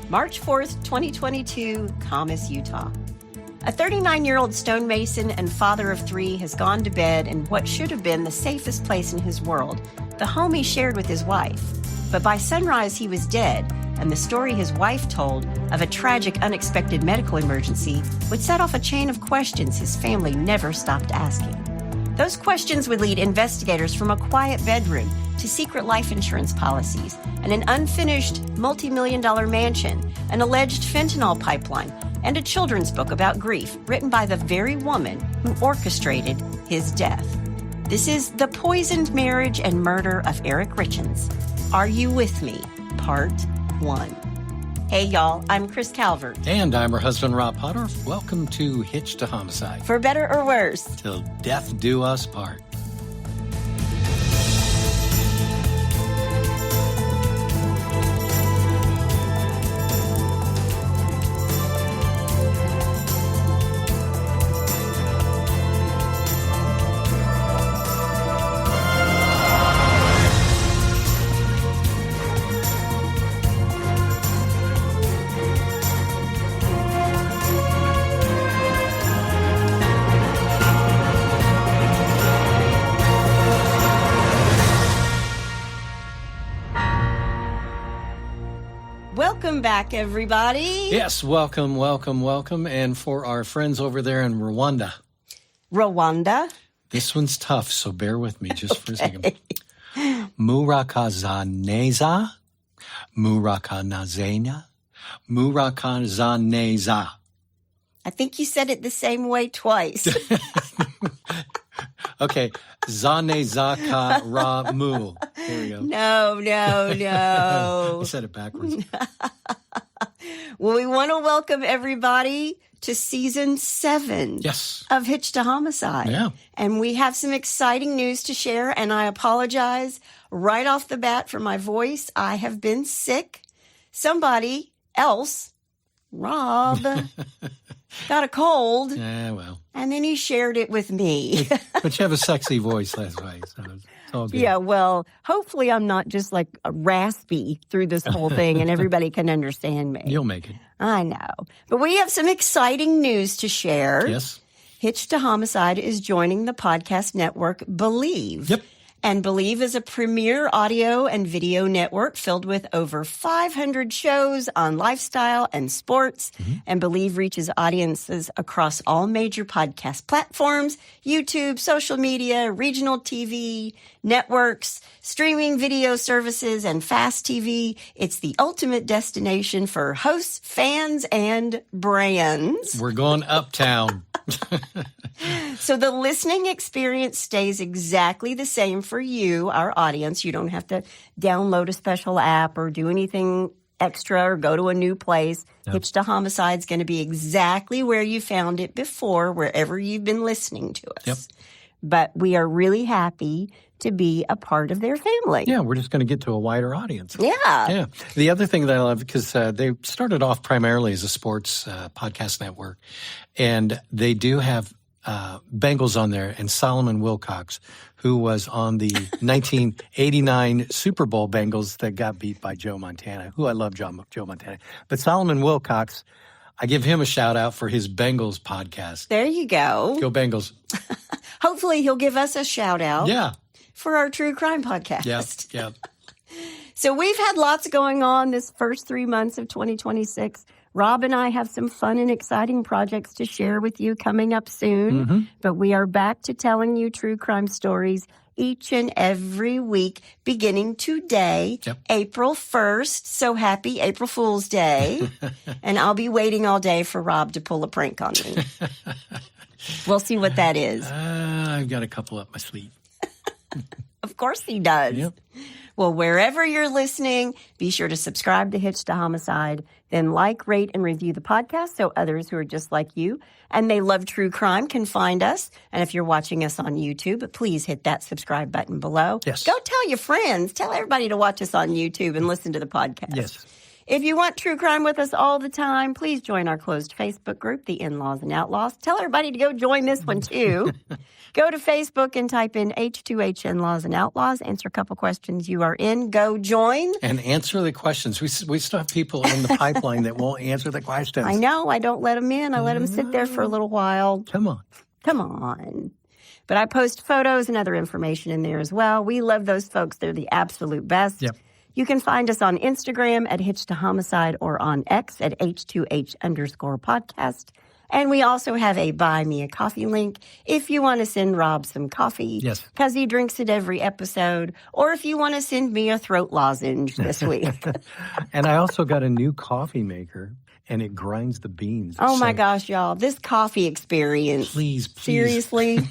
March 4th, 2022, Comus, Utah. A 39-year-old stonemason and father of three has gone to bed in what should have been the safest place in his world, the home he shared with his wife. But by sunrise, he was dead, and the story his wife told of a tragic, unexpected medical emergency would set off a chain of questions his family never stopped asking. Those questions would lead investigators from a quiet bedroom to secret life insurance policies and an unfinished multi-million-dollar mansion, an alleged fentanyl pipeline, and a children's book about grief written by the very woman who orchestrated his death. This is The Poisoned Marriage and Murder of Kouri Richins. Are You With Me? Part 1. Hey, y'all, I'm Chris Calvert. And I'm her husband, Rob Potter. Welcome to Hitch to Homicide. For better or worse. Till death do us part. Welcome back, everybody. Yes, welcome. And for our friends over there in Rwanda. This one's tough, so bear with me just for a second. Murakazaneza. I think you said it the same way twice. Okay, Zanezaka Ramu. There we go. No. I said it backwards. Well, we want to welcome everybody to Season 7 of Hitch to Homicide. Yeah. And we have some exciting news to share, and I apologize right off the bat for my voice. I have been sick. Somebody else, Rob, got a cold. Yeah, well. And then he shared it with me. But you have a sexy voice, that's why. So it's all good. Yeah, well, hopefully I'm not just like raspy through this whole thing and everybody can understand me. You'll make it. I know. But we have some exciting news to share. Yes. Hitch to Homicide is joining the podcast network Believe. Yep. And Believe is a premier audio and video network filled with over 500 shows on lifestyle and sports. Mm-hmm. And Believe reaches audiences across all major podcast platforms, YouTube, social media, regional TV, networks, streaming video services, and fast TV. It's the ultimate destination for hosts, fans, and brands. We're going uptown. So the listening experience stays exactly the same for you, our audience. You don't have to download a special app or do anything extra or go to a new place. Yep. Hitch to Homicide is going to be exactly where you found it before, wherever you've been listening to us. Yep. But we are really happy to be a part of their family. Yeah, we're just going to get to a wider audience. Yeah. The other thing that I love, because they started off primarily as a sports podcast network, and they do have Bengals on there, and Solomon Wilcox, who was on the 1989 Super Bowl Bengals that got beat by Joe Montana, who I love Joe Montana. But Solomon Wilcox, I give him a shout out for his Bengals podcast. There you go. Go Bengals. Hopefully he'll give us a shout out. Yeah. For our true crime podcast. Yeah. So we've had lots going on this first 3 months of 2026. Rob and I have some fun and exciting projects to share with you coming up soon. Mm-hmm. But we are back to telling you true crime stories each and every week, beginning today, April 1st. So happy April Fool's Day. And I'll be waiting all day for Rob to pull a prank on me. We'll see what that is. I've got a couple up my sleeve. Of course he does. Yep. Well, wherever you're listening, be sure to subscribe to Hitch to Homicide, then like, rate, and review the podcast so others who are just like you and they love true crime can find us. And if you're watching us on YouTube, please hit that subscribe button below. Yes. Go tell your friends. Tell everybody to watch us on YouTube and listen to the podcast. Yes. If you want true crime with us all the time, please join our closed Facebook group, The In-Laws and Outlaws. Tell everybody to go join this one, too. Go to Facebook and type in H2H In-Laws and Outlaws. Answer a couple questions you are in. Go join. And answer the questions. We still have people in the pipeline that won't answer the questions. I know. I don't let them in. I let them sit there for a little while. Come on. But I post photos and other information in there as well. We love those folks. They're the absolute best. Yep. You can find us on Instagram at Hitch to Homicide or on X at H2H_podcast. And we also have a Buy Me a Coffee link if you want to send Rob some coffee. Yes. Because he drinks it every episode. Or if you want to send me a throat lozenge this week. And I also got a new coffee maker, and it grinds the beans. Oh, my gosh, y'all. This coffee experience. Please. Seriously?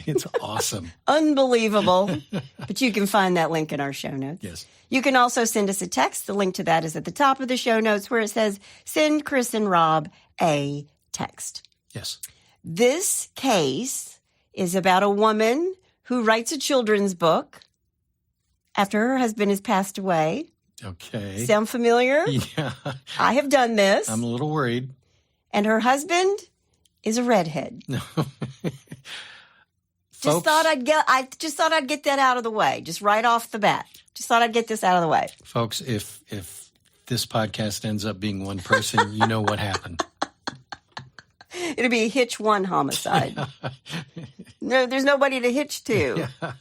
It's awesome. Unbelievable. But you can find that link in our show notes. Yes. You can also send us a text. The link to that is at the top of the show notes where it says, send Chris and Rob a text. Yes. This case is about a woman who writes a children's book after her husband has passed away. Okay. Sound familiar? Yeah. I have done this. I'm a little worried. And her husband is a redhead. I just thought I'd get that out of the way, just right off the bat. Just thought I'd get this out of the way. Folks, if this podcast ends up being one person, you know what happened. It'll be a hitch one homicide. No, there's nobody to hitch to. Yeah.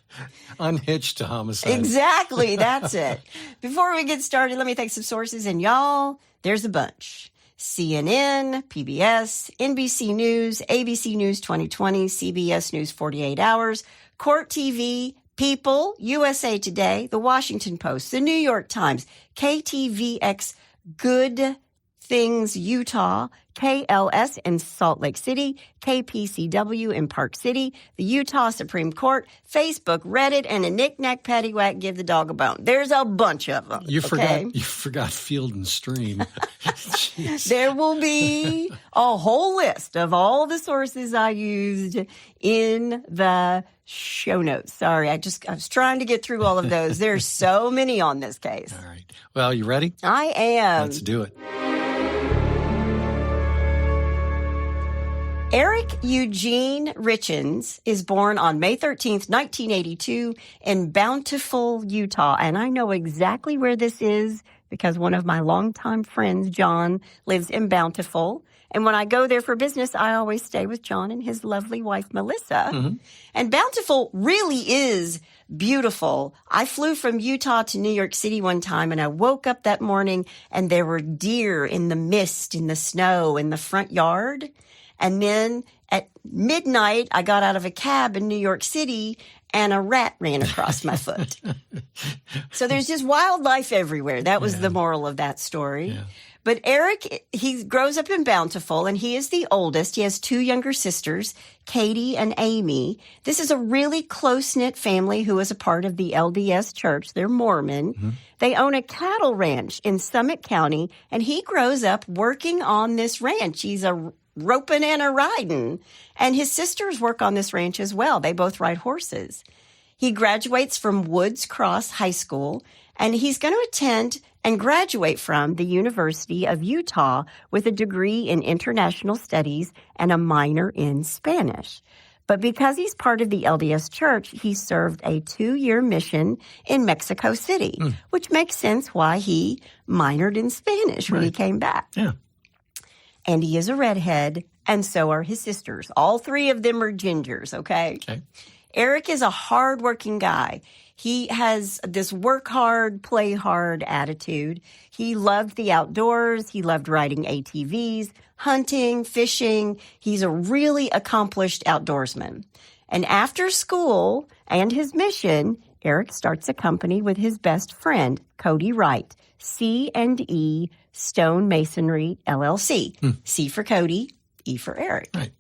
Unhitched to homicide. Exactly. That's it. Before we get started, let me thank some sources. And y'all, there's a bunch. CNN, PBS, NBC News, ABC News 2020, CBS News 48 Hours, Court TV, People, USA Today, The Washington Post, The New York Times, KTVX, Good Things Utah, KLS in Salt Lake City, KPCW in Park City, the Utah Supreme Court, Facebook, Reddit, and a knick-knack paddywhack give the dog a bone. There's a bunch of them. You forgot Field and Stream. There will be a whole list of all the sources I used in the show notes. Sorry, I was trying to get through all of those. There's so many on this case. All right. Well, you ready? I am. Let's do it. Eric Eugene Richins is born on May 13th, 1982 in Bountiful, Utah. And I know exactly where this is because one of my longtime friends, John, lives in Bountiful. And when I go there for business, I always stay with John and his lovely wife, Melissa. Mm-hmm. And Bountiful really is beautiful. I flew from Utah to New York City one time, and I woke up that morning, and there were deer in the mist, in the snow, in the front yard. And then at midnight, I got out of a cab in New York City, and a rat ran across my foot. So there's just wildlife everywhere. That was the moral of that story. Yeah. But Eric, he grows up in Bountiful, and he is the oldest. He has two younger sisters, Katie and Amy. This is a really close-knit family who is a part of the LDS Church. They're Mormon. Mm-hmm. They own a cattle ranch in Summit County, and he grows up working on this ranch. He's a roping and a riding. And his sisters work on this ranch as well. They both ride horses. He graduates from Woods Cross High School, and he's going to attend and graduate from the University of Utah with a degree in international studies and a minor in Spanish. But because he's part of the LDS Church, he served a 2-year mission in Mexico City, which makes sense why he minored in Spanish when he came back. Yeah. And he is a redhead, and so are his sisters. All three of them are gingers, okay? Eric is a hardworking guy. He has this work hard, play hard attitude. He loved the outdoors. He loved riding ATVs, hunting, fishing. He's a really accomplished outdoorsman. And after school and his mission, Eric starts a company with his best friend, Kouri Wright, C&E Stone Masonry, LLC. C for Cody, E for Eric. Right.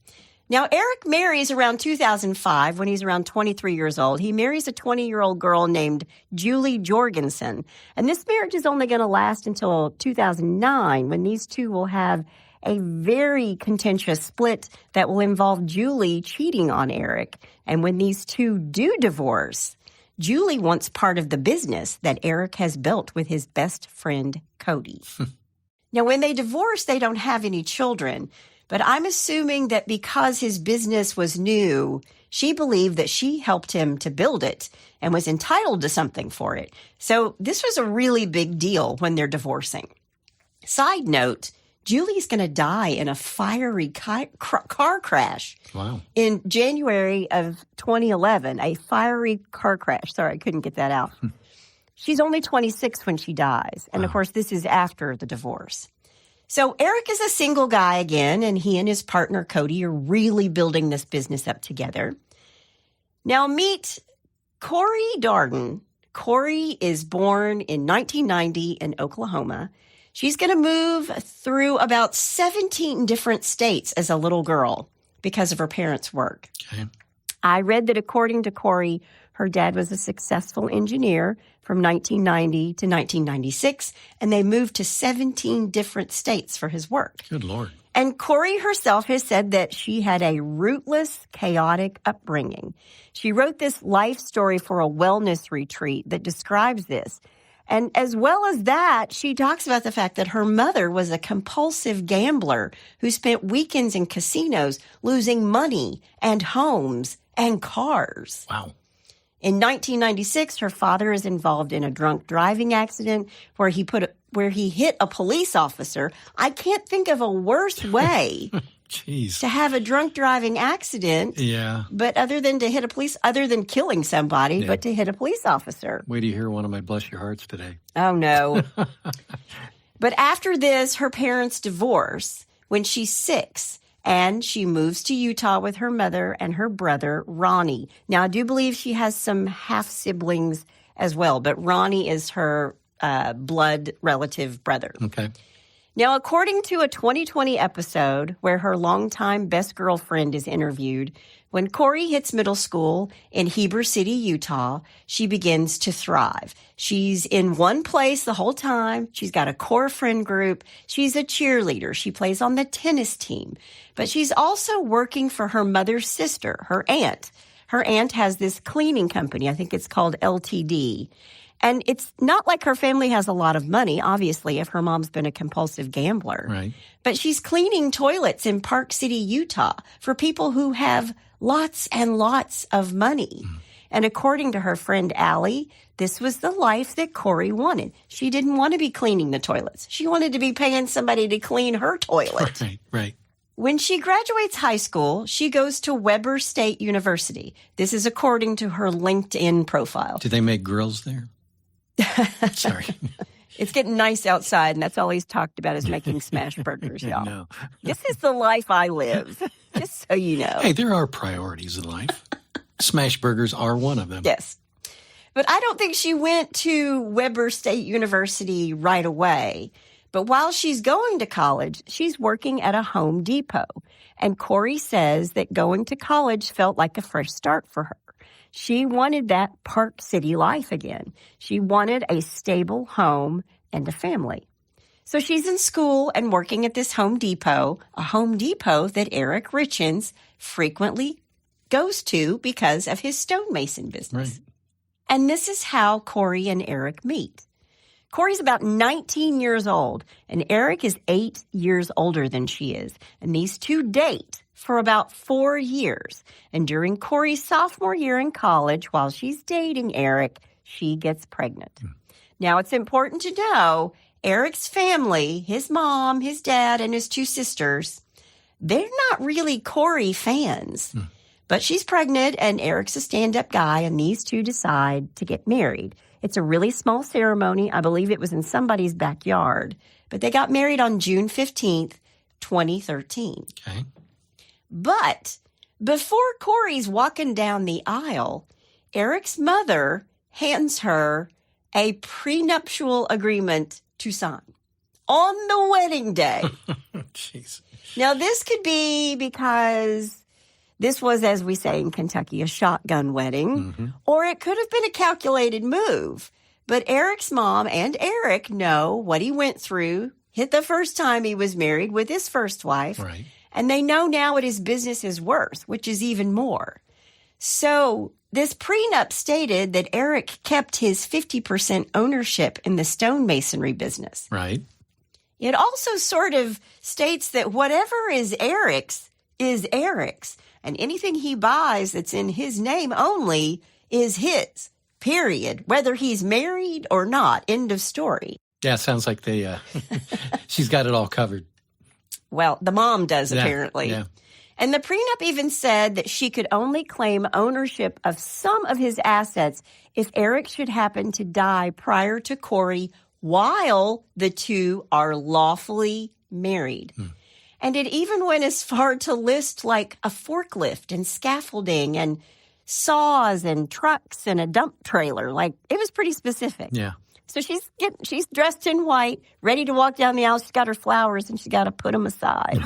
Now, Eric marries around 2005 when he's around 23 years old. He marries a 20-year-old girl named Julie Jorgensen. And this marriage is only going to last until 2009 when these two will have a very contentious split that will involve Julie cheating on Eric. And when these two do divorce, Julie wants part of the business that Eric has built with his best friend, Cody. Now, when they divorced, they don't have any children, but I'm assuming that because his business was new, she believed that she helped him to build it and was entitled to something for it. So this was a really big deal when they're divorcing. Side note, Julie's going to die in a fiery car crash. Wow. In January of 2011, a fiery car crash. Sorry, I couldn't get that out. She's only 26 when she dies. And, of course, this is after the divorce. So Eric is a single guy again, and he and his partner, Cody, are really building this business up together. Now meet Kouri Darden. Kouri is born in 1990 in Oklahoma. She's going to move through about 17 different states as a little girl because of her parents' work. Okay. I read that according to Kouri, her dad was a successful engineer from 1990 to 1996, and they moved to 17 different states for his work. Good Lord. And Kouri herself has said that she had a rootless, chaotic upbringing. She wrote this life story for a wellness retreat that describes this. And as well as that, she talks about the fact that her mother was a compulsive gambler who spent weekends in casinos losing money and homes and cars. Wow. In 1996, her father is involved in a drunk driving accident where he hit a police officer. I can't think of a worse way Jeez. to have a drunk driving accident. Yeah. But other than killing somebody, but to hit a police officer. Wait till you hear one of my bless your hearts today. Oh, no. But after this, her parents divorce when she's 6. And she moves to Utah with her mother and her brother, Ronnie. Now, I do believe she has some half-siblings as well, but Ronnie is her blood relative brother. Okay. Now, according to a 2020 episode where her longtime best girlfriend is interviewed, when Kouri hits middle school in Heber City, Utah, she begins to thrive. She's in one place the whole time. She's got a core friend group. She's a cheerleader. She plays on the tennis team. But she's also working for her mother's sister, her aunt. Her aunt has this cleaning company. I think it's called LTD. And it's not like her family has a lot of money, obviously, if her mom's been a compulsive gambler. Right. But she's cleaning toilets in Park City, Utah for people who have lots and lots of money. And according to her friend Allie, this was the life that Kouri wanted. She didn't want to be cleaning the toilets. She wanted to be paying somebody to clean her toilet. Right. When she graduates high school, she goes to Weber State University. This is according to her LinkedIn profile. Do they make grills there? Sorry. It's getting nice outside, and that's all he's talked about is making smash burgers, y'all. No. This is the life I live, just so you know. Hey, there are priorities in life. Smash burgers are one of them. Yes. But I don't think she went to Weber State University right away. But while she's going to college, she's working at a Home Depot. And Kouri says that going to college felt like a fresh start for her. She wanted that Park City life again. She wanted a stable home and a family. So she's in school and working at this Home Depot, a Home Depot that Kouri Richins frequently goes to because of his stonemason business. Right. And this is how Kouri and Eric meet. Kouri's about 19 years old, and Eric is 8 years older than she is. And these two date for about 4 years. And during Kouri's sophomore year in college, while she's dating Eric, she gets pregnant. Now, it's important to know Eric's family, his mom, his dad, and his 2 sisters, they're not really Kouri fans. But she's pregnant, and Eric's a stand-up guy, and these two decide to get married. It's a really small ceremony. I believe it was in somebody's backyard. But they got married on June 15th, 2013. Okay. But before Kouri's walking down the aisle, Eric's mother hands her a prenuptial agreement to sign on the wedding day. Jeez. Now, this could be because this was, as we say in Kentucky, a shotgun wedding, or it could have been a calculated move. But Eric's mom and Eric know what he went through the first time he was married with his first wife. Right. And they know now what his business is worth, which is even more. So This prenup stated that Eric kept his 50% ownership in the stonemasonry business. Right. It also sort of states that whatever is Eric's, and anything he buys that's in his name only is his, period, whether he's married or not. End of story. Yeah, sounds like she's got it all covered. Well, the mom does, apparently. Yeah. And the prenup even said that she could only claim ownership of some of his assets if Eric should happen to die prior to Kouri while the two are lawfully married. And it even went as far to list like a forklift and scaffolding and saws and trucks and a dump trailer. Like, it was pretty specific. Yeah. So she's dressed in white, ready to walk down the aisle. She's got her flowers, and she's got to put them aside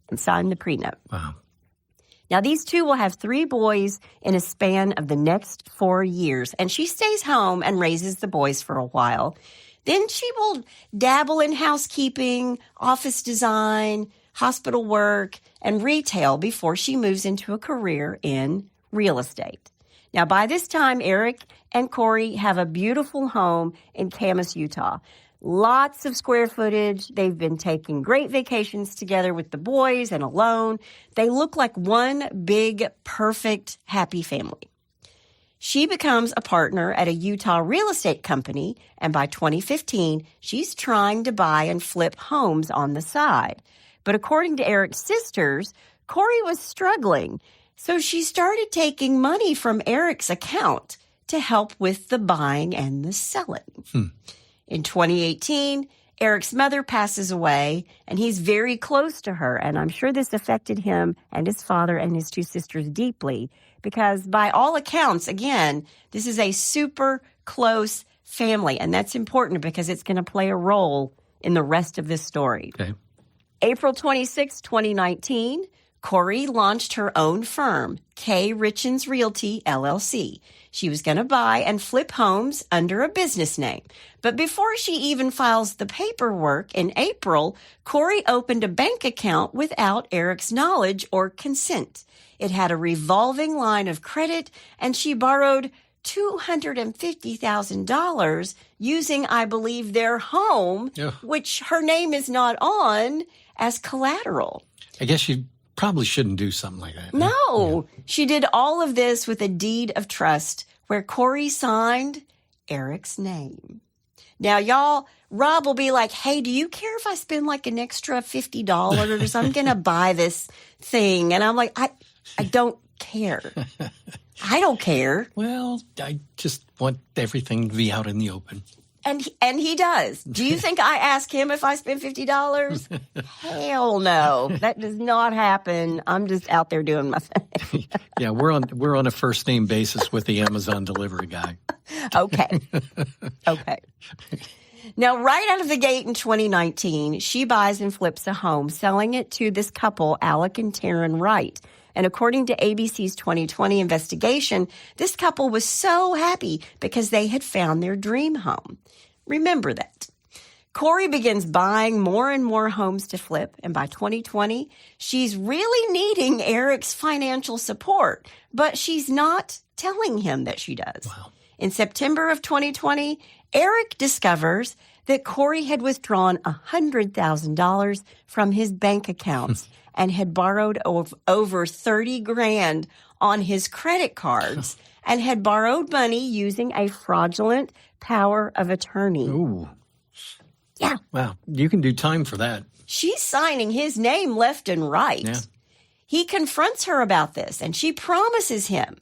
and sign the prenup. Wow. Now, these two will have 3 boys in a span of the next 4 years, and she stays home and raises the boys for a while. Then she will dabble in housekeeping, office design, hospital work, and retail before she moves into a career in real estate. Now, by this time, Eric and Kouri have a beautiful home in Camas, Utah. Lots of square footage. They've been taking great vacations together with the boys and alone. They look like one big, perfect, happy family. She becomes a partner at a Utah real estate company, and by 2015, she's trying to buy and flip homes on the side. But according to Eric's sisters, Kouri was struggling, so she started taking money from Eric's account to help with the buying and the selling. In 2018, Eric's mother passes away, and he's very close to her, and I'm sure this affected him and his father and his 2 sisters deeply, because by all accounts, again, this is a super close family, and that's important because it's going to play a role in the rest of this story. Okay. April 26, 2019, Kouri launched her own firm, Kouri Richins Realty, LLC. She was going to buy and flip homes under a business name. But before she even files the paperwork in April, Kouri opened a bank account without Eric's knowledge or consent. It had a revolving line of credit, and she borrowed $250,000 using, I believe, their home, which her name is not on, as collateral. I guess you probably shouldn't do something like that. No. Yeah. She did all of this with a deed of trust where Kouri signed Eric's name. Now, y'all, Rob will be like, hey, do you care if I spend like an extra $50? I'm going to buy this thing. And I'm like, I don't care. I don't care. Well, I just want everything to be out in the open. And he does. Do you think I ask him if I spend $50? Hell no. That does not happen. I'm just out there doing my thing. Yeah, we're on a first name basis with the Amazon delivery guy. Okay. Now, right out of the gate in 2019, she buys and flips a home, selling it to this couple, Alec and Taryn Wright. And according to ABC's 2020 investigation, this couple was so happy because they had found their dream home. Remember that. Kouri begins buying more and more homes to flip, and by 2020, she's really needing Eric's financial support, but she's not telling him that she does. Wow. In September of 2020, Eric discovers that Kouri had withdrawn $100,000 from his bank accounts and had borrowed over $30,000 on his credit cards and had borrowed money using a fraudulent power of attorney. Ooh. Yeah. Wow. You can do time for that. She's signing his name left and right. Yeah. He confronts her about this, and she promises him.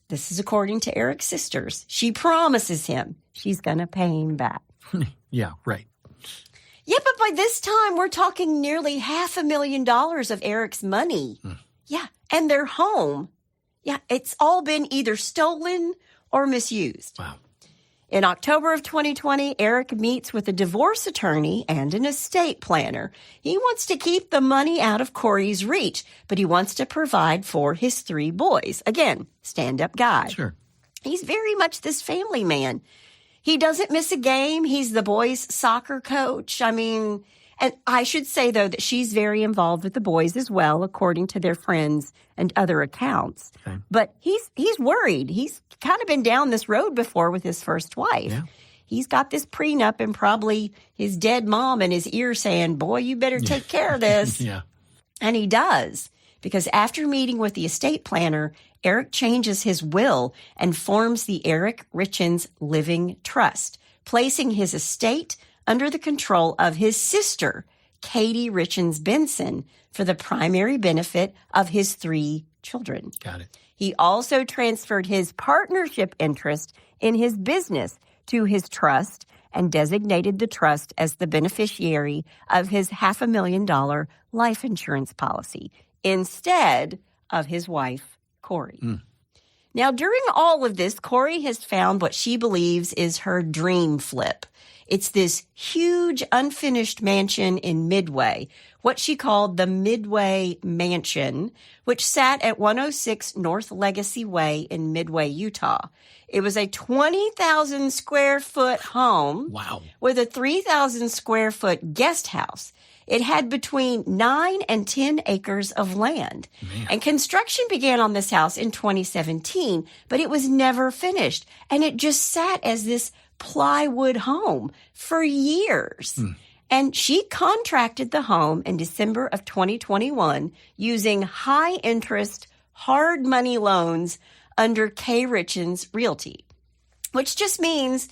This is according to Eric's sisters. She promises him she's going to pay him back. Yeah, right. Yeah, but by this time, we're talking nearly $500,000 of Eric's money. Yeah, and their home. Yeah, it's all been either stolen or misused. Wow. In October of 2020, Eric meets with a divorce attorney and an estate planner. He wants to keep the money out of Kouri's reach, but he wants to provide for his 3 boys. Again, stand-up guy. Sure. He's very much this family man. He doesn't miss a game. He's the boys' soccer coach. And And I should say, though, that she's very involved with the boys as well, according to their friends and other accounts. Okay. But he's worried. He's kind of been down this road before with his first wife. Yeah. He's got this prenup and probably his dead mom in his ear saying, boy, you better take care of this. Yeah. And he does, because after meeting with the estate planner, Eric changes his will and forms the Eric Richins Living Trust, placing his estate under the control of his sister, Kouri Richins Benson, for the primary benefit of his 3 children. Got it. He also transferred his partnership interest in his business to his trust and designated the trust as the beneficiary of his $500,000 life insurance policy instead of his wife, Kouri. Now, during all of this, Kouri has found what she believes is her dream flip. It's this huge unfinished mansion in Midway, what she called the Midway Mansion, which sat at 106 North Legacy Way in Midway, Utah. It was a 20,000 square foot home. Wow. With a 3,000 square foot guest house. It had between 9 and 10 acres of land. Man. And construction began on this house in 2017, but it was never finished. And it just sat as this plywood home for years. And she contracted the home in December of 2021 using high-interest, hard money loans under Kouri Richins Realty, which just means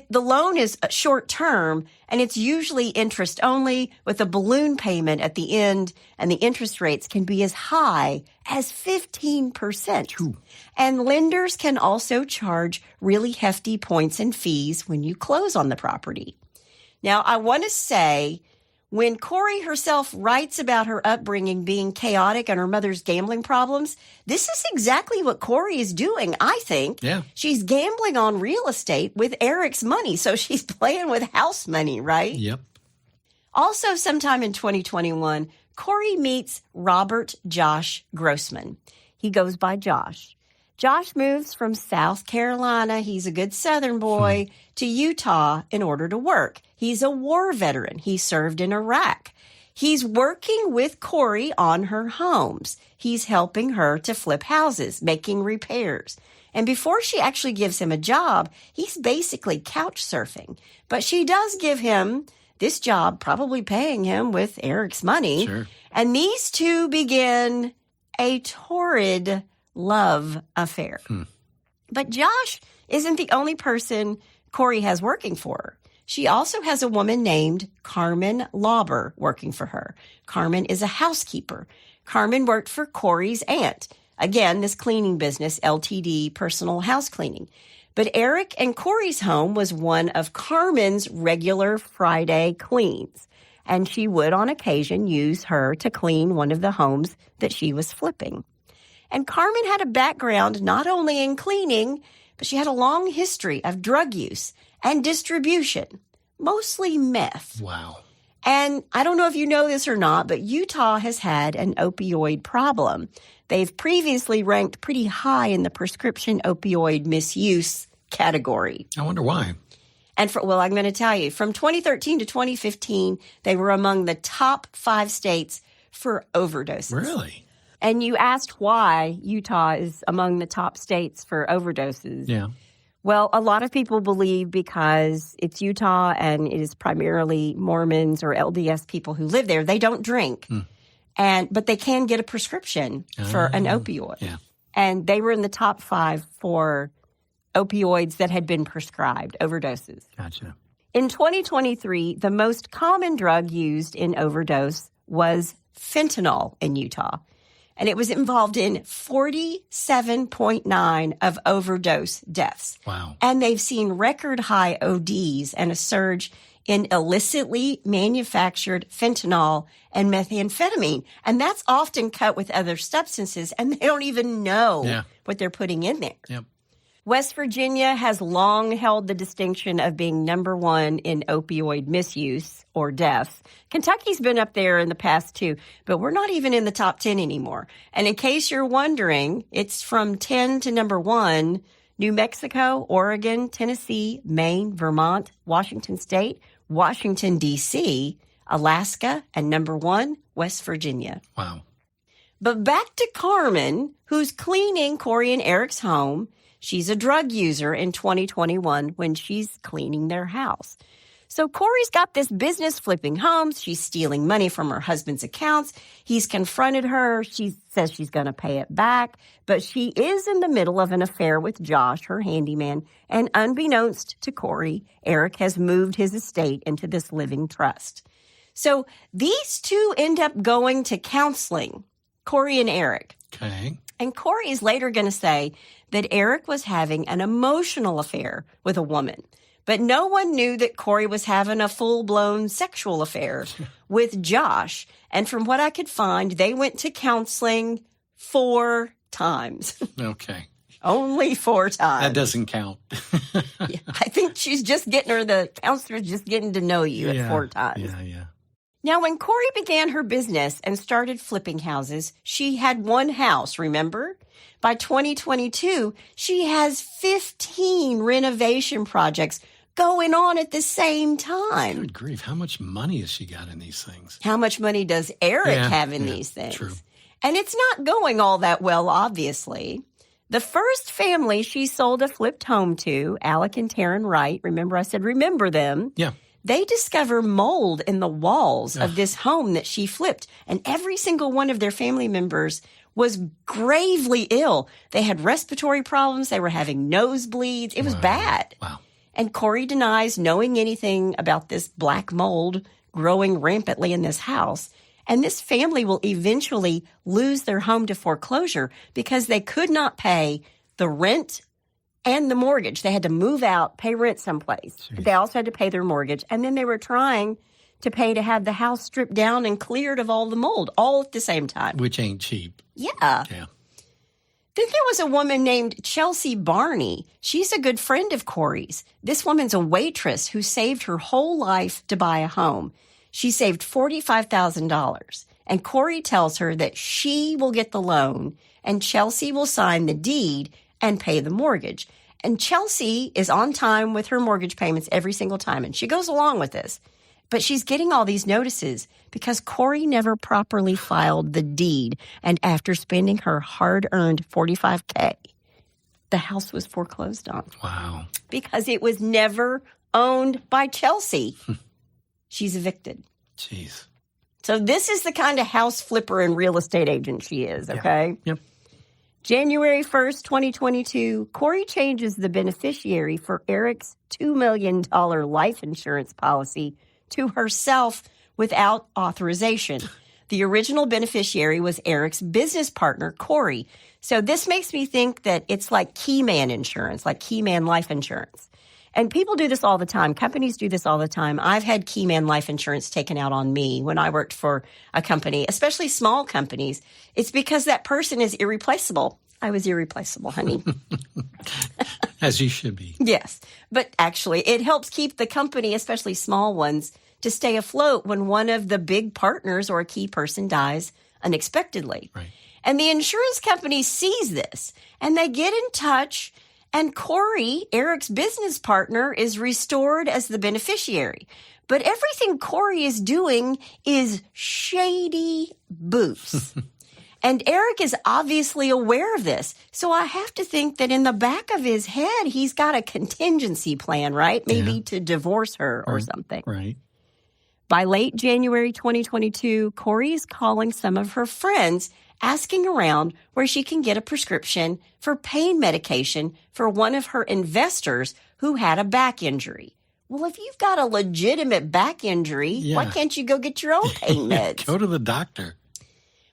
the loan is short-term, and it's usually interest-only with a balloon payment at the end, and the interest rates can be as high as 15%. And lenders can also charge really hefty points and fees when you close on the property. Now, I want to say, when Kouri herself writes about her upbringing being chaotic and her mother's gambling problems, this is exactly what Kouri is doing, I think. Yeah. She's gambling on real estate with Eric's money, so she's playing with house money, right? Yep. Also, sometime in 2021, Kouri meets Robert Josh Grossman. He goes by Josh. Josh moves from South Carolina, he's a good Southern boy, to Utah in order to work. He's a war veteran. He served in Iraq. He's working with Kouri on her homes. He's helping her to flip houses, making repairs. And before she actually gives him a job, he's basically couch surfing. But she does give him this job, probably paying him with Eric's money. Sure. And these two begin a torrid love affair. But Josh isn't the only person Kouri has working for her. She also has a woman named Carmen Lauber working for her. Carmen is a housekeeper. Carmen worked for Kouri's aunt. Again, this cleaning business, LTD, personal house cleaning. But Eric and Kouri's home was one of Carmen's regular Friday cleans. And she would, on occasion, use her to clean one of the homes that she was flipping. And Carmen had a background not only in cleaning, but she had a long history of drug use and distribution, mostly meth. Wow. And I don't know if you know this or not, but Utah has had an opioid problem. They've previously ranked pretty high in the prescription opioid misuse category. I wonder why. And I'm going to tell you, from 2013 to 2015, they were among the top 5 states for overdoses. Really? And you asked why Utah is among the top states for overdoses. Yeah. Well, a lot of people believe because it's Utah and it is primarily Mormons or LDS people who live there, they don't drink. But they can get a prescription for an opioid. Yeah. And they were in the top 5 for opioids that had been prescribed, overdoses. Gotcha. In 2023, the most common drug used in overdose was fentanyl in Utah. And it was involved in 47.9 of overdose deaths. Wow. And they've seen record high ODs and a surge in illicitly manufactured fentanyl and methamphetamine. And that's often cut with other substances, and they don't even know what they're putting in there. Yep. West Virginia has long held the distinction of being number 1 in opioid misuse or deaths. Kentucky's been up there in the past too, but we're not even in the top 10 anymore. And in case you're wondering, it's from 10 to number 1, New Mexico, Oregon, Tennessee, Maine, Vermont, Washington State, Washington, D.C., Alaska, and number 1, West Virginia. Wow. But back to Carmen, who's cleaning Kouri and Eric's home. She's a drug user in 2021 when she's cleaning their house. So Kouri's got this business flipping homes. She's stealing money from her husband's accounts. He's confronted her. She says she's going to pay it back. But she is in the middle of an affair with Josh, her handyman. And unbeknownst to Kouri, Eric has moved his estate into this living trust. So these two end up going to counseling, Kouri and Eric. Okay. And Kouri is later going to say that Eric was having an emotional affair with a woman. But no one knew that Kouri was having a full-blown sexual affair with Josh. And from what I could find, they went to counseling 4 times. Okay. Only 4 times. That doesn't count. Yeah, I think she's just getting her, the counselor's just getting to know you at 4 times. Yeah. Now, when Kouri began her business and started flipping houses, she had 1 house, remember? By 2022, she has 15 renovation projects going on at the same time. Good grief. How much money has she got in these things? How much money does Eric have in these things? True. And it's not going all that well, obviously. The first family she sold a flipped home to, Alec and Taryn Wright, remember I said remember them? Yeah. They discover mold in the walls of this home that she flipped. And every single one of their family members was gravely ill. They had respiratory problems. They were having nosebleeds. It was bad. Wow. And Kouri denies knowing anything about this black mold growing rampantly in this house. And this family will eventually lose their home to foreclosure because they could not pay the rent and the mortgage. They had to move out, pay rent someplace. Jeez. They also had to pay their mortgage. And then they were trying to pay to have the house stripped down and cleared of all the mold, all at the same time. Which ain't cheap. Yeah. Then there was a woman named Chelsea Barney. She's a good friend of Kouri's. This woman's a waitress who saved her whole life to buy a home. She saved $45,000. And Kouri tells her that she will get the loan and Chelsea will sign the deed and pay the mortgage. And Chelsea is on time with her mortgage payments every single time. And she goes along with this. But she's getting all these notices because Kouri never properly filed the deed. And after spending her hard-earned $45K, the house was foreclosed on. Wow. Because it was never owned by Chelsea. She's evicted. Jeez. So this is the kind of house flipper and real estate agent she is, okay? Yep. January 1st, 2022, Kouri changes the beneficiary for Eric's $2 million life insurance policy to herself without authorization. The original beneficiary was Eric's business partner, Kouri. So this makes me think that it's like Keyman insurance, like Keyman life insurance. And people do this all the time. Companies do this all the time. I've had Keyman life insurance taken out on me when I worked for a company, especially small companies. It's because that person is irreplaceable. I was irreplaceable, honey. As you should be. Yes. But actually, it helps keep the company, especially small ones, to stay afloat when one of the big partners or a key person dies unexpectedly. Right. And the insurance company sees this, and they get in touch, and Kouri, Eric's business partner, is restored as the beneficiary. But everything Kouri is doing is shady boots. And Eric is obviously aware of this. So I have to think that in the back of his head, he's got a contingency plan, right? Maybe to divorce her or something. Right. By late January 2022, Kouri is calling some of her friends, asking around where she can get a prescription for pain medication for one of her investors who had a back injury. Well, if you've got a legitimate back injury, why can't you go get your own pain meds? Go to the doctor.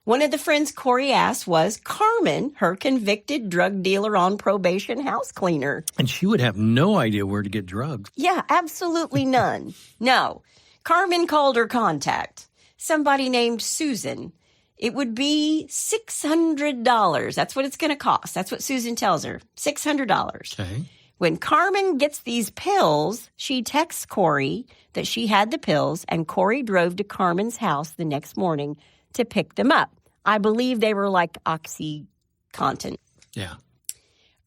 One of the friends Kouri asked was Carmen, her convicted drug dealer on probation house cleaner. And she would have no idea where to get drugs. Yeah, absolutely none. No. Carmen called her contact, somebody named Susan. It would be $600. That's what it's going to cost. That's what Susan tells her, $600. Okay. When Carmen gets these pills, she texts Kouri that she had the pills, and Kouri drove to Carmen's house the next morning to pick them up. I believe they were like OxyContin. Yeah.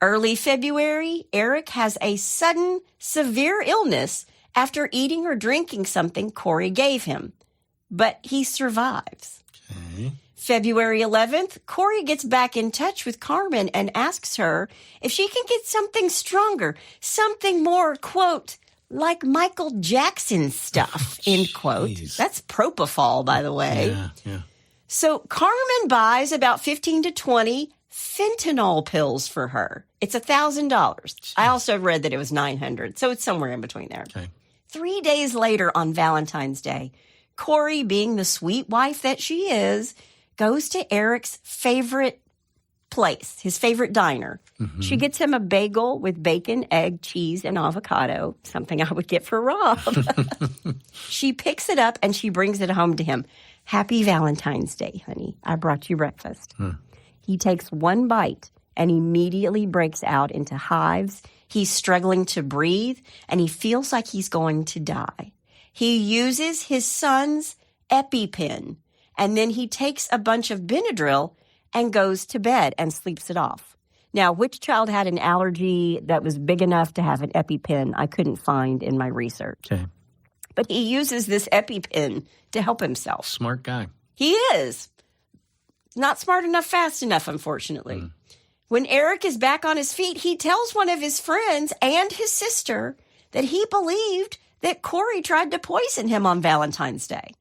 Early February, Eric has a sudden, severe illness after eating or drinking something Kouri gave him. but he survives. Okay. February 11th, Kouri gets back in touch with Carmen and asks her if she can get something stronger, something more, quote, like Michael Jackson stuff, end quote. That's propofol, by the way. Yeah. So Carmen buys about 15 to 20 fentanyl pills for her. It's $1,000. I also read that it was $900, so it's somewhere in between there. Okay. 3 days later on Valentine's Day, Kouri, being the sweet wife that she is, goes to Eric's favorite place, his favorite diner. Mm-hmm. She gets him a bagel with bacon, egg, cheese, and avocado, something I would get for Rob. She picks it up and she brings it home to him. Happy Valentine's Day, honey. I brought you breakfast. He takes one bite and immediately breaks out into hives. He's struggling to breathe and he feels like he's going to die. He uses his son's EpiPen and then he takes a bunch of Benadryl and goes to bed and sleeps it off. Now, which child had an allergy that was big enough to have an EpiPen? I couldn't find in my research. Okay. But he uses this EpiPen to help himself. Smart guy. He is. Not smart enough, fast enough, unfortunately. When Eric is back on his feet, he tells one of his friends and his sister that he believed that Kouri tried to poison him on Valentine's Day.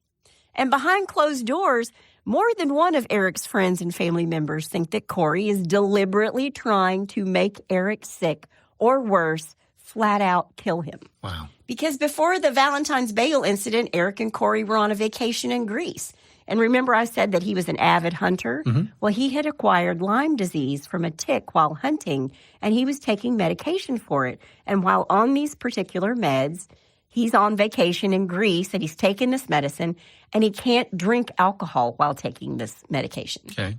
And behind closed doors, more than one of Eric's friends and family members think that Kouri is deliberately trying to make Eric sick or worse, flat out kill him. Wow. Because before the Valentine's bagel incident, Eric and Kouri were on a vacation in Greece. And remember I said that he was an avid hunter? Mm-hmm. Well, he had acquired Lyme disease from a tick while hunting, and he was taking medication for it. And while on these particular meds, he's on vacation in Greece, and he's taking this medicine, and he can't drink alcohol while taking this medication. Okay.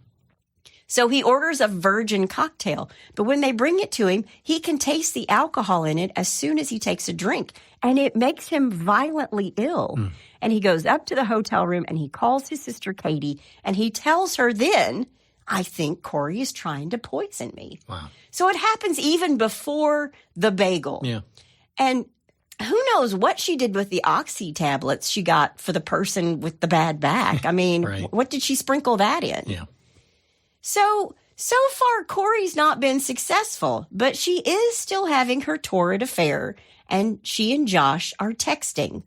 So he orders a virgin cocktail, but when they bring it to him, he can taste the alcohol in it as soon as he takes a drink, and it makes him violently ill. And he goes up to the hotel room and he calls his sister Katie, and he tells her then, I think Kouri is trying to poison me. Wow. So it happens even before the bagel. Yeah. And who knows what she did with the oxy tablets she got for the person with the bad back. I mean, Right. What did she sprinkle that in? Yeah. So far, Kouri's not been successful, but she is still having her torrid affair, and she and Josh are texting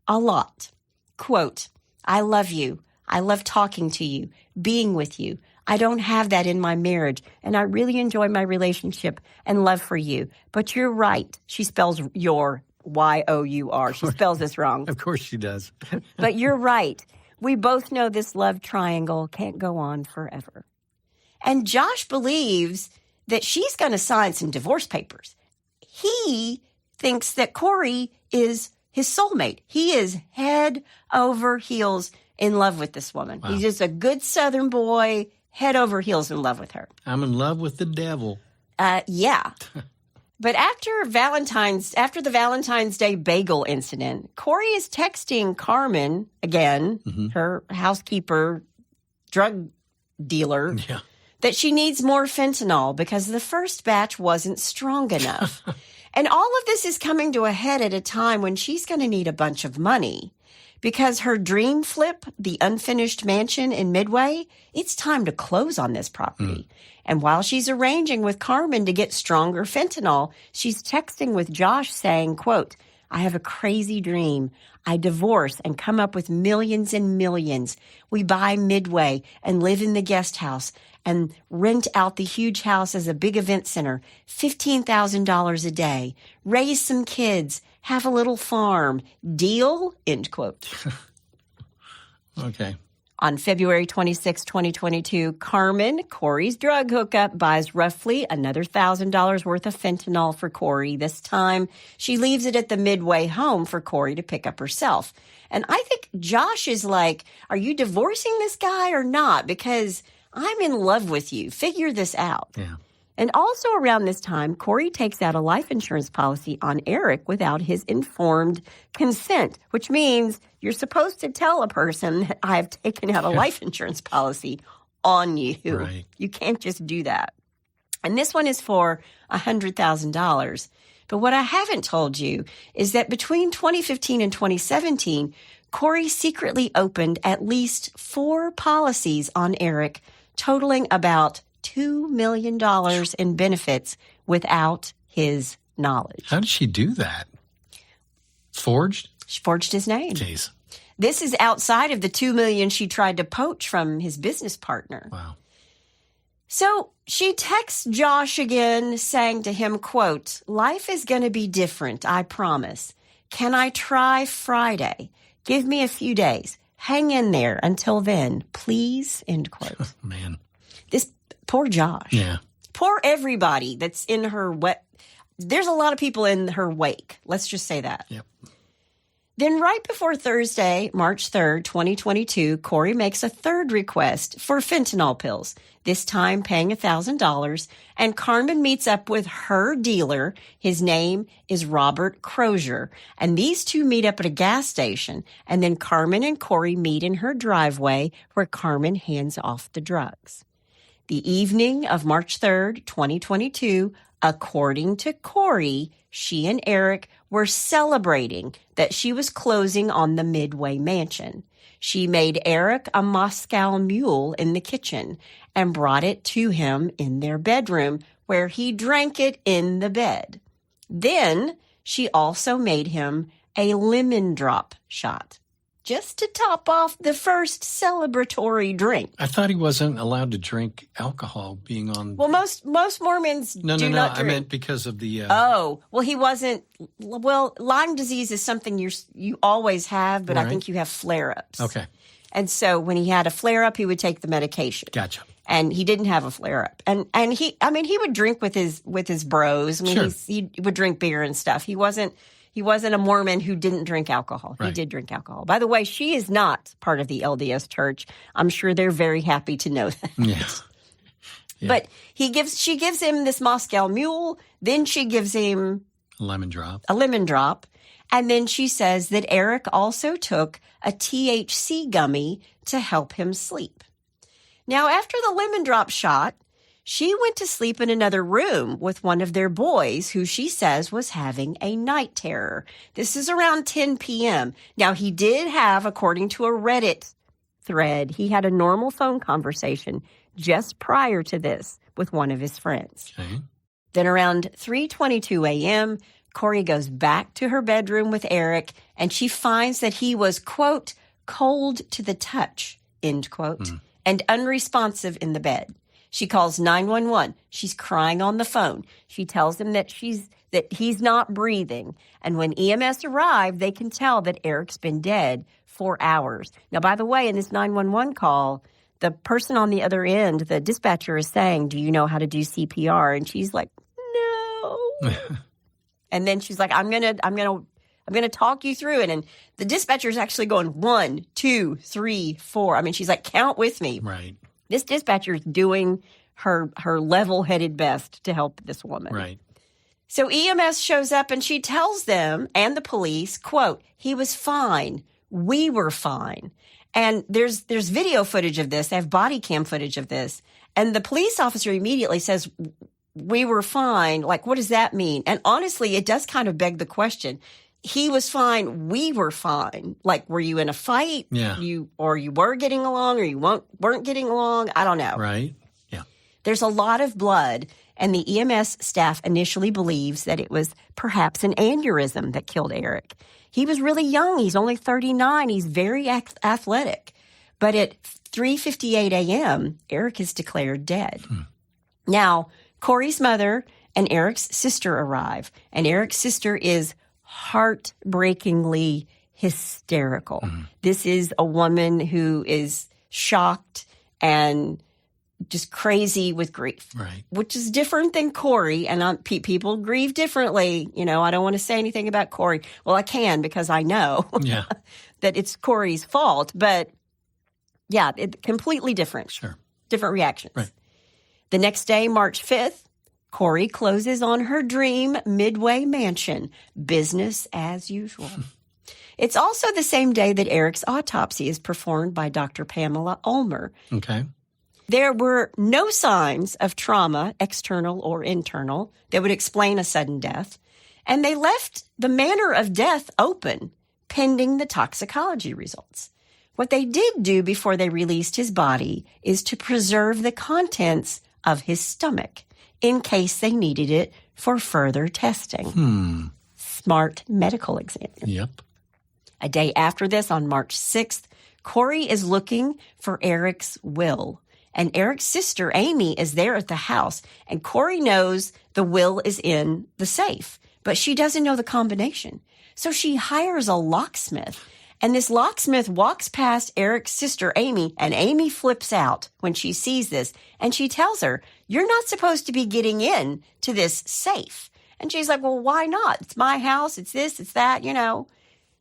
a lot. Quote, I love you. I love talking to you, being with you. I don't have that in my marriage, and I really enjoy my relationship and love for you. But you're right. She spells your Y-O-U-R. She spells this wrong. Of course she does. But you're right. We both know this love triangle can't go on forever. And Josh believes that she's going to sign some divorce papers. He thinks that Kouri is his soulmate. He is head over heels in love with this woman. Wow. He's just a good Southern boy, head over heels in love with her. I'm in love with the devil. Yeah. But after the Valentine's Day bagel incident, Kouri is texting Carmen again, her housekeeper, drug dealer, Yeah. that she needs more fentanyl because the first batch wasn't strong enough. And all of this is coming to a head at a time when she's going to need a bunch of money because her dream flip, the unfinished mansion in Midway, it's time to close on this property. And while she's arranging with Carmen to get stronger fentanyl, she's texting with Josh saying, quote, I have a crazy dream. I divorce and come up with millions and millions. We buy Midway and live in the guest house and rent out the huge house as a big event center, $15,000 a day, raise some kids, have a little farm. Deal? End quote. Okay. On February 26, 2022, Carmen, Kouri's drug hookup, buys roughly another $1,000 worth of fentanyl for Kouri. This time, she leaves it at the Midway home for Kouri to pick up herself. And I think Josh is like, are you divorcing this guy or not? Because I'm in love with you. Figure this out. Yeah. And also around this time, Kouri takes out a life insurance policy on Eric without his informed consent, which means you're supposed to tell a person that I've taken out a life insurance policy on you. Right. You can't just do that. And this one is for $100,000. But what I haven't told you is that between 2015 and 2017, Kouri secretly opened at least 4 policies on Eric, totaling about $2 million in benefits without his knowledge. How did she do that? Forged? She forged his name. Jeez. This is outside of the $2 million she tried to poach from his business partner. Wow. So she texts Josh again, saying to him, quote, "Life is going to be different, I promise. Can I try Friday? Give me a few days. Hang in there until then, please," end quote. Man. This poor Josh. Yeah. Poor everybody that's in her There's a lot of people in her wake. Let's just say that. Yep. Then right before Thursday, March 3rd, 2022, Kouri makes a third request for fentanyl pills, this time paying $1,000, and Carmen meets up with her dealer. His name is Robert Crozier, and these two meet up at a gas station, and then Carmen and Kouri meet in her driveway where Carmen hands off the drugs. The evening of March 3rd, 2022, according to Kouri, she and Eric were celebrating that she was closing on the Midway mansion. She made Eric a Moscow mule in the kitchen and brought it to him in their bedroom, where he drank it in the bed. Then she also made him a lemon drop shot, just to top off the first celebratory drink. I thought he wasn't allowed to drink alcohol being on... Well, most Mormons do not drink. I meant because of the... He wasn't... Well, Lyme disease is something you always have, but right. I think you have flare-ups. Okay. And so when he had a flare-up, he would take the medication. Gotcha. And he didn't have a flare-up. And he would drink with his bros. I mean, sure. He would drink beer and stuff. He wasn't a Mormon who didn't drink alcohol. Right. He did drink alcohol. By the way, she is not part of the LDS Church. I'm sure they're very happy to know that. Yes. Yeah. But she gives him this Moscow mule. Then she gives him a lemon drop. And then she says that Eric also took a THC gummy to help him sleep. Now, after the lemon drop shot, she went to sleep in another room with one of their boys who she says was having a night terror. This is around 10 p.m. Now, he did have, according to a Reddit thread, he had a normal phone conversation just prior to this with one of his friends. Okay. Then around 3:22 a.m., Kouri goes back to her bedroom with Eric, and she finds that he was, quote, cold to the touch, end quote, and unresponsive in the bed. She calls 911. She's crying on the phone. She tells him that he's not breathing. And when EMS arrive, they can tell that Eric's been dead for hours. Now, by the way, in this 911 call, the person on the other end, the dispatcher, is saying, "Do you know how to do CPR?" And she's like, "No." And then she's like, I'm gonna talk you through it. And the dispatcher is actually going 1, 2, 3, 4. I mean, she's like, count with me. Right. This dispatcher is doing her level-headed best to help this woman. Right. So EMS shows up and she tells them and the police, quote, "He was fine. We were fine." And there's video footage of this. They have body cam footage of this. And the police officer immediately says, "We were fine." Like, what does that mean? And honestly, it does kind of beg the question. He was fine. We were fine. Like, were you in a fight? Yeah. You were getting along, or you weren't getting along? I don't know. Right. Yeah. There's a lot of blood, and the EMS staff initially believes that it was perhaps an aneurysm that killed Eric. He was really young. He's only 39. He's very athletic. But at 3:58 a.m., Eric is declared dead. Now, Kouri's mother and Eric's sister arrive, and Eric's sister is heartbreakingly hysterical. This is a woman who is shocked and just crazy with grief, right? Which is different than Kouri. And people grieve differently. You know, I don't want to say anything about Kouri. Well, I can, because I know that it's Kouri's fault. But yeah, completely different. Sure. Different reactions. Right. The next day, March 5th, Kouri closes on her dream Midway mansion, business as usual. It's also the same day that Eric's autopsy is performed by Dr. Pamela Ulmer. Okay. There were no signs of trauma, external or internal, that would explain a sudden death, and they left the manner of death open, pending the toxicology results. What they did do before they released his body is to preserve the contents of his stomach in case they needed it for further testing. Smart medical examiner. Yep. A day after this, on March 6th, Kouri is looking for Eric's will. And Eric's sister, Amy, is there at the house. And Kouri knows the will is in the safe, but she doesn't know the combination. So she hires a locksmith. And this locksmith walks past Eric's sister, Amy, and Amy flips out when she sees this. And she tells her, "You're not supposed to be getting in to this safe." And she's like, "Well, why not? It's my house. It's this, it's that, you know."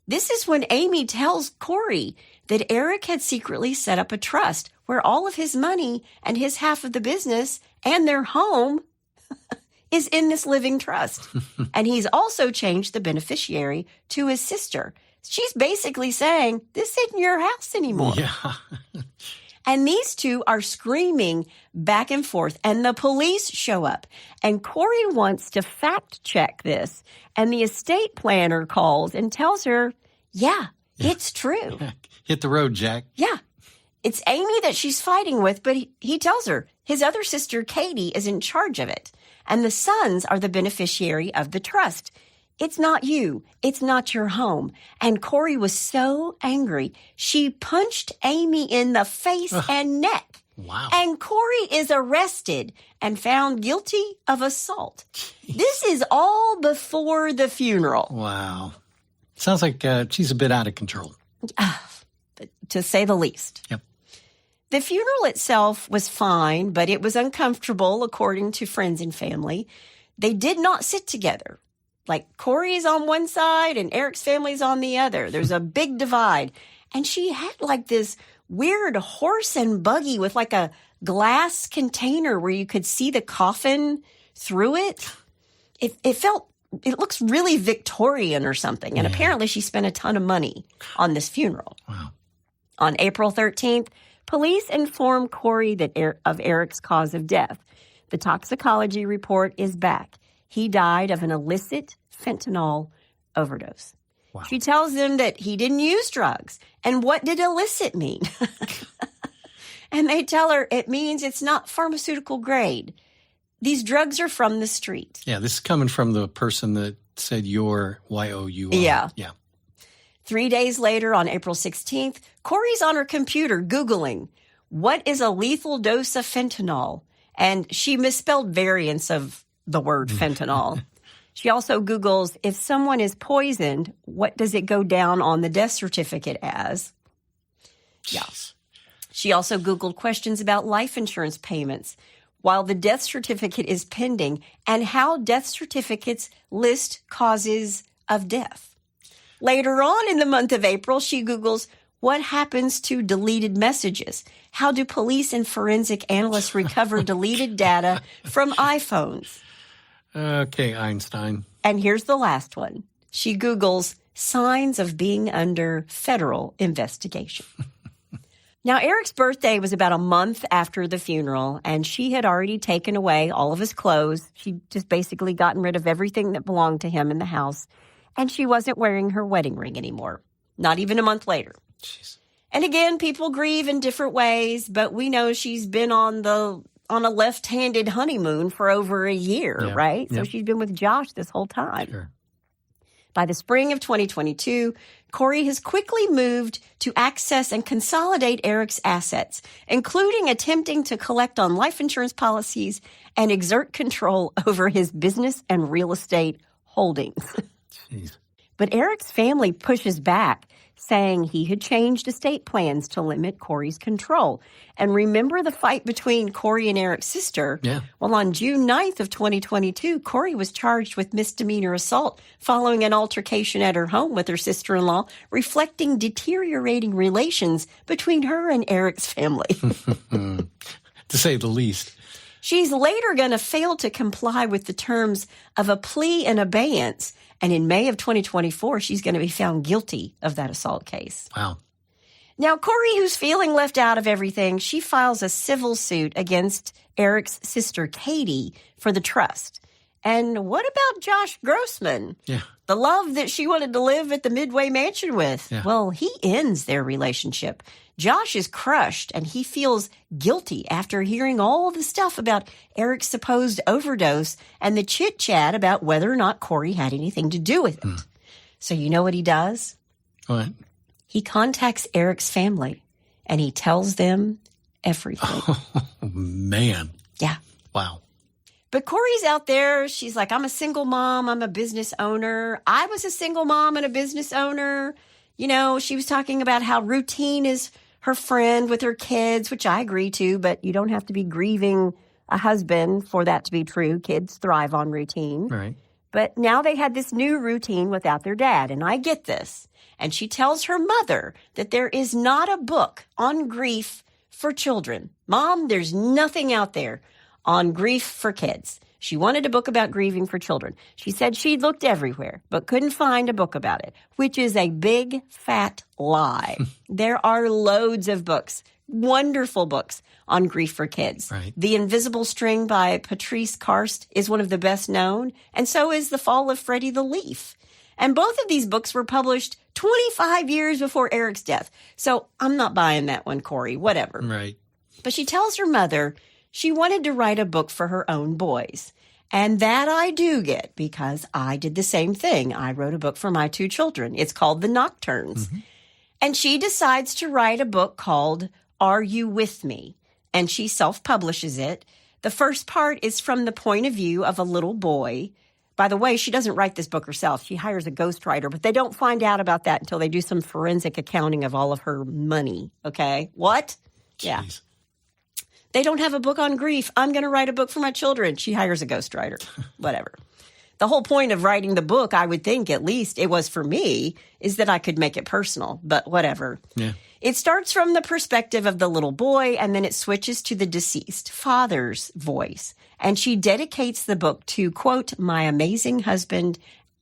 This is when Amy tells Kouri that Eric had secretly set up a trust where all of his money and his half of the business and their home is in this living trust. And he's also changed the beneficiary to his sister. She's basically saying, this isn't your house anymore. Yeah. And these two are screaming back and forth, and the police show up. And Kouri wants to fact check this. And the estate planner calls and tells her, yeah, it's true. Hit the road, Jack. Yeah. It's Amy that she's fighting with, but he tells her his other sister, Katie, is in charge of it. And the sons are the beneficiary of the trust. It's not you. It's not your home. And Kouri was so angry, she punched Amy in the face and neck. Wow. And Kouri is arrested and found guilty of assault. Jeez. This is all before the funeral. Wow. Sounds like she's a bit out of control. To say the least. Yep. The funeral itself was fine, but it was uncomfortable, according to friends and family. They did not sit together. Like, Kouri's on one side and Eric's family's on the other. There's a big divide. And she had like this weird horse and buggy with like a glass container where you could see the coffin through it. It looks really Victorian or something. And apparently she spent a ton of money on this funeral. Wow. On April 13th, police informed Kouri of Eric's cause of death. The toxicology report is back. He died of an illicit fentanyl overdose. Wow. She tells them that he didn't use drugs. And what did illicit mean? And they tell her it means it's not pharmaceutical grade. These drugs are from the street. Yeah, this is coming from the person that said you're Y-O-U-R. Yeah. Yeah. 3 days later, on April 16th, Kouri's on her computer Googling, what is a lethal dose of fentanyl? And she misspelled variants of the word fentanyl. She also Googles, if someone is poisoned, what does it go down on the death certificate as? Yes. She also Googled questions about life insurance payments while the death certificate is pending and how death certificates list causes of death. Later on in the month of April, she Googles, what happens to deleted messages? How do police and forensic analysts recover deleted data from iPhones? Okay, Einstein. And here's the last one. She Googles signs of being under federal investigation. Now, Eric's birthday was about a month after the funeral, and she had already taken away all of his clothes. She'd just basically gotten rid of everything that belonged to him in the house, and she wasn't wearing her wedding ring anymore, not even a month later. Jeez. And again, people grieve in different ways, but we know she's been on a left-handed honeymoon for over a year, right? So she's been with Josh this whole time. Sure. By the spring of 2022, Kouri has quickly moved to access and consolidate Eric's assets, including attempting to collect on life insurance policies and exert control over his business and real estate holdings. Jeez. But Eric's family pushes back, saying he had changed estate plans to limit Kouri's control. And remember the fight between Kouri and Eric's sister? Yeah. Well, on June 9th of 2022, Kouri was charged with misdemeanor assault following an altercation at her home with her sister-in-law, reflecting deteriorating relations between her and Eric's family. To say the least. She's later going to fail to comply with the terms of a plea in abeyance. And in May of 2024, she's going to be found guilty of that assault case. Wow. Now, Kouri, who's feeling left out of everything, she files a civil suit against Eric's sister, Katie, for the trust. And what about Josh Grossman? Yeah. The love that she wanted to live at the Midway Mansion with. Yeah. Well, he ends their relationship. Josh is crushed, and he feels guilty after hearing all the stuff about Eric's supposed overdose and the chit-chat about whether or not Kouri had anything to do with it. So you know what he does? What? He contacts Eric's family, and he tells them everything. Oh, man. Yeah. Wow. But Kouri's out there. She's like, I'm a single mom. I'm a business owner. I was a single mom and a business owner. You know, she was talking about how routine is her friend with her kids, which I agree to, but you don't have to be grieving a husband for that to be true. Kids thrive on routine. Right. But now they had this new routine without their dad, and I get this. And she tells her mother that there is not a book on grief for children. Mom, there's nothing out there on grief for kids. She wanted a book about grieving for children. She said she'd looked everywhere, but couldn't find a book about it, which is a big, fat lie. There are loads of books, wonderful books on grief for kids. Right. The Invisible String by Patrice Karst is one of the best known, and so is The Fall of Freddie the Leaf. And both of these books were published 25 years before Eric's death. So I'm not buying that one, Kouri, whatever. Right. But she tells her mother she wanted to write a book for her own boys. And that I do get because I did the same thing. I wrote a book for my two children. It's called The Nocturnes. Mm-hmm. And she decides to write a book called Are You With Me? And she self-publishes it. The first part is from the point of view of a little boy. By the way, she doesn't write this book herself. She hires a ghostwriter, but they don't find out about that until they do some forensic accounting of all of her money. Okay? What? Jeez. Yeah. They don't have a book on grief. I'm going to write a book for my children. She hires a ghostwriter. Whatever. The whole point of writing the book, I would think, at least it was for me, is that I could make it personal. But whatever. Yeah. It starts from the perspective of the little boy, and then it switches to the deceased father's voice. And she dedicates the book to, quote, my amazing husband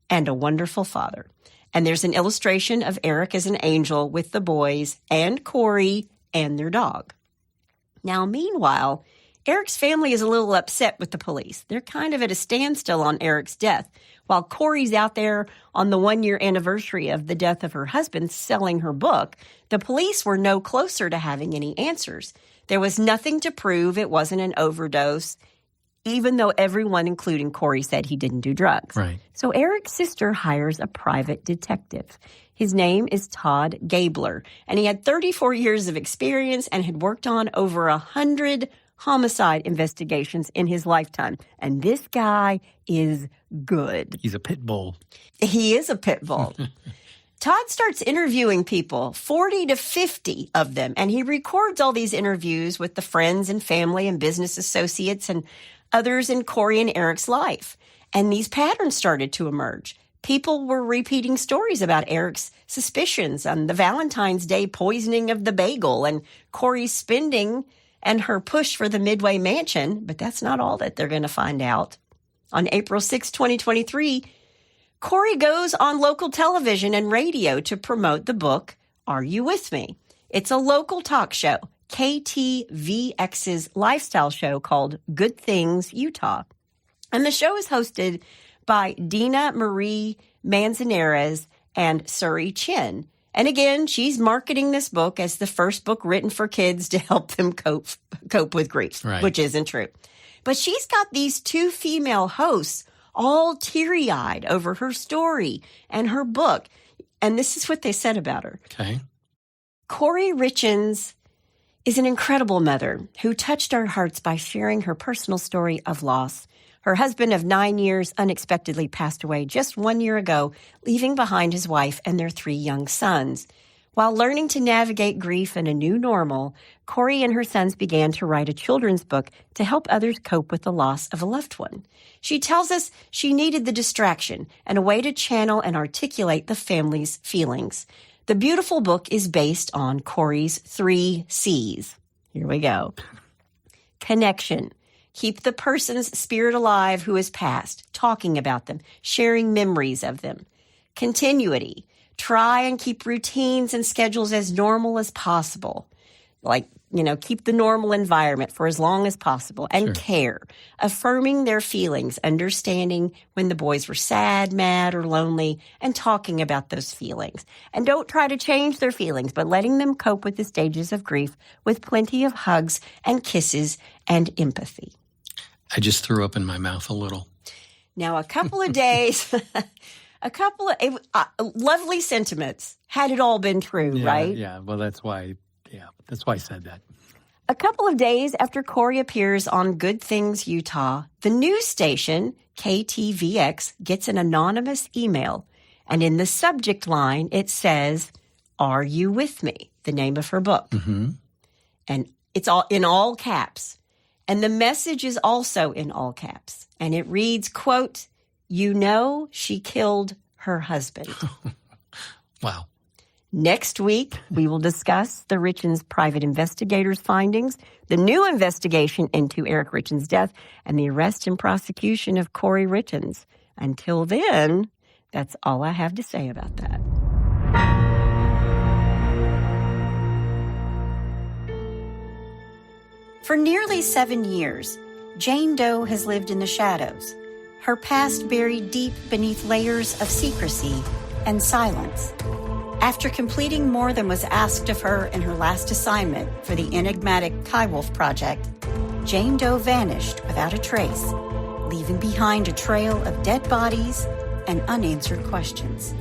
and a wonderful father. And there's an illustration of Eric as an angel with the boys and Kouri and their dog. Now, meanwhile, Eric's family is a little upset with the police. They're kind of at a standstill on Eric's death, while Kouri's out there on the 1-year anniversary of the death of her husband selling her book. The police were no closer to having any answers. There was nothing to prove it wasn't an overdose, even though everyone, including Kouri, said he didn't do drugs. Right. So Eric's sister hires a private detective. His name is Todd Gabler, and he had 34 years of experience and had worked on over 100 homicide investigations in his lifetime. And this guy is good. He's a pit bull. He is a pit bull. Todd starts interviewing people, 40 to 50 of them, and he records all these interviews with the friends and family and business associates and others in Kouri and Eric's life. And these patterns started to emerge. People were repeating stories about Eric's suspicions on the Valentine's Day poisoning of the bagel and Kouri's spending and her push for the Midway Mansion. But that's not all that they're going to find out. On April 6, 2023, Kouri goes on local television and radio to promote the book, Are You With Me? It's a local talk show, KTVX's lifestyle show called Good Things Utah. And the show is hosted by Dina Marie Manzanares and Suri Chin. And again, she's marketing this book as the first book written for kids to help them cope with grief, right, which isn't true. But she's got these two female hosts all teary-eyed over her story and her book. And this is what they said about her. Okay. Kouri Richins is an incredible mother who touched our hearts by sharing her personal story of loss. Her husband of 9 years unexpectedly passed away just 1 year ago, leaving behind his wife and their 3 young sons. While learning to navigate grief in a new normal, Kouri and her sons began to write a children's book to help others cope with the loss of a loved one. She tells us she needed the distraction and a way to channel and articulate the family's feelings. The beautiful book is based on Kouri's 3 C's. Here we go. Connection. Keep the person's spirit alive who has passed, talking about them, sharing memories of them. Continuity. Try and keep routines and schedules as normal as possible. Like keep the normal environment for as long as possible and Sure. care, affirming their feelings, understanding when the boys were sad, mad, or lonely, and talking about those feelings. And don't try to change their feelings, but letting them cope with the stages of grief with plenty of hugs and kisses and empathy. I just threw up in my mouth a little. Now, a couple of days, lovely sentiments, had it all been true, right? Yeah, well, that's why I said that. A couple of days after Kouri appears on Good Things Utah, the news station, KTVX, gets an anonymous email. And in the subject line, it says, "Are you with me?" The name of her book. Mm-hmm. And it's all in all caps. And the message is also in all caps. And it reads, quote, "She killed her husband." Wow. Next week, we will discuss the Richins private investigator's findings, the new investigation into Eric Richins' death, and the arrest and prosecution of Kouri Richins. Until then, that's all I have to say about that. For nearly 7 years, Jane Doe has lived in the shadows, her past buried deep beneath layers of secrecy and silence. After completing more than was asked of her in her last assignment for the enigmatic Kywolf project, Jane Doe vanished without a trace, leaving behind a trail of dead bodies and unanswered questions.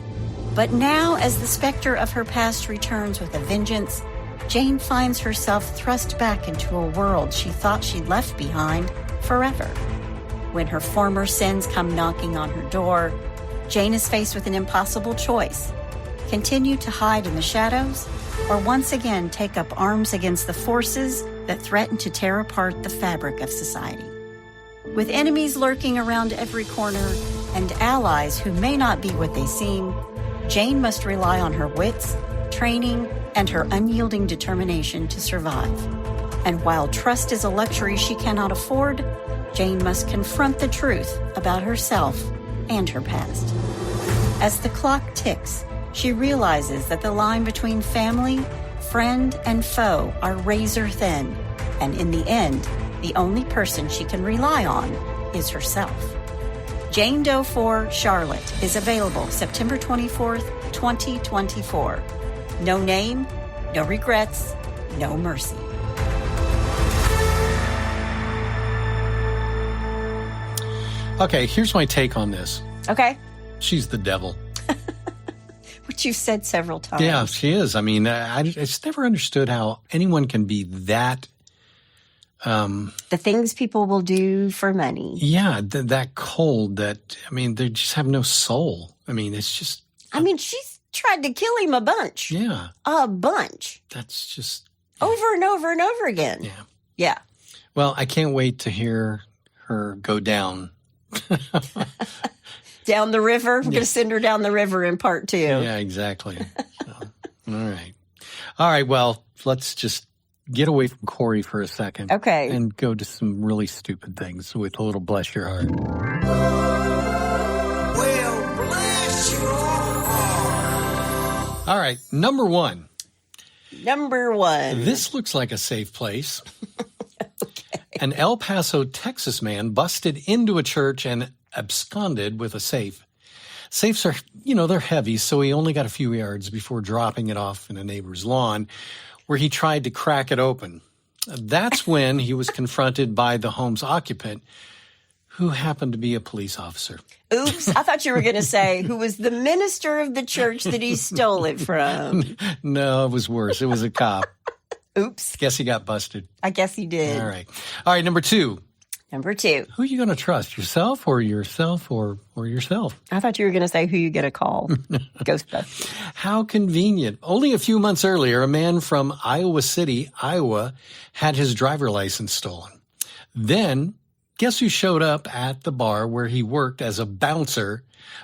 But now, as the specter of her past returns with a vengeance, Jane finds herself thrust back into a world she thought she'd left behind forever. When her former sins come knocking on her door, Jane is faced with an impossible choice: continue to hide in the shadows, or once again take up arms against the forces that threaten to tear apart the fabric of society. With enemies lurking around every corner and allies who may not be what they seem, Jane must rely on her wits, training, and her unyielding determination to survive. And while trust is a luxury she cannot afford, Jane must confront the truth about herself and her past. As the clock ticks, she realizes that the line between family, friend, and foe are razor thin, and in the end, the only person she can rely on is herself. Jane Doe 4 Charlotte is available September 24th, 2024. No name, no regrets, no mercy. Okay, here's my take on this. Okay. She's the devil. Which you've said several times. Yeah, she is. I mean, I just never understood how anyone can be that... the things people will do for money. Yeah, that cold, they just have no soul. I mean, it's just... she's tried to kill him a bunch. Yeah. A bunch. That's just... Over and over and over again. Yeah. Yeah. Well, I can't wait to hear her go down. Down the river? We're going to send her down the river in part 2. Yeah, exactly. So, all right. Well, let's just get away from Kouri for a second. Okay. And go to some really stupid things with a little bless your heart. Well, bless your heart. All right. Number one. This looks like a safe place. Okay. An El Paso, Texas man busted into a church and absconded with a safe. Safes are, they're heavy, so he only got a few yards before dropping it off in a neighbor's lawn, where he tried to crack it open. That's when he was confronted by the home's occupant, who happened to be a police officer. Oops, I thought you were going to say who was the minister of the church that he stole it from. No, it was worse. It was a cop. Oops. Guess he got busted. I guess he did. All right, number two. Who are you going to trust, yourself or yourself? I thought you were going to say who you going to call. Ghostbusters. How convenient. Only a few months earlier, a man from Iowa City, Iowa, had his driver license stolen. Then, guess who showed up at the bar where he worked as a bouncer,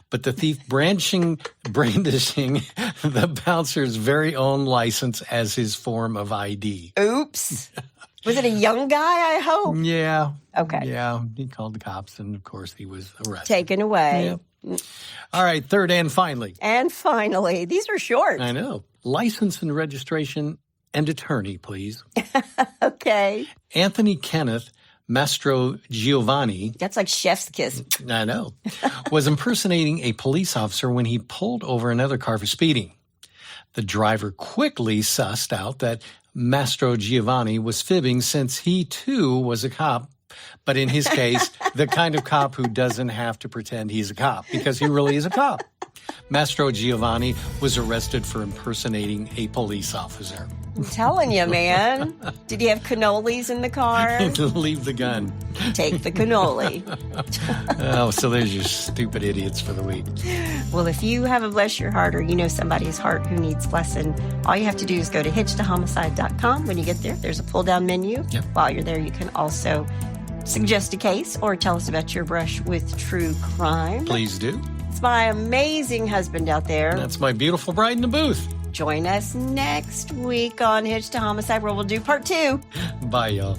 but the thief brandishing the bouncer's very own license as his form of ID. Oops. Was it a young guy, I hope? Yeah. Okay. Yeah, he called the cops, and of course he was arrested. Taken away. Yep. All right, third and finally. These are short. I know. License and registration and attorney, please. Okay. Anthony Kenneth Mastro Giovanni, That's like chef's kiss. I know, was impersonating a police officer when he pulled over another car for speeding. The driver quickly sussed out that Mastro Giovanni was fibbing since he, too, was a cop. But in his case, the kind of cop who doesn't have to pretend he's a cop because he really is a cop. Mastro Giovanni was arrested for impersonating a police officer. I'm telling you, man. Did he have cannolis in the car? Leave the gun. Take the cannoli. Oh, so there's your stupid idiots for the week. Well, if you have a bless your heart or you know somebody's heart who needs blessing, all you have to do is go to hitchtohomicide.com. When you get there, there's a pull-down menu. Yep. While you're there, you can also suggest a case or tell us about your brush with true crime. Please do. It's my amazing husband out there. That's my beautiful bride in the booth. Join us next week on Hitch to Homicide, where we'll do part 2. Bye, y'all.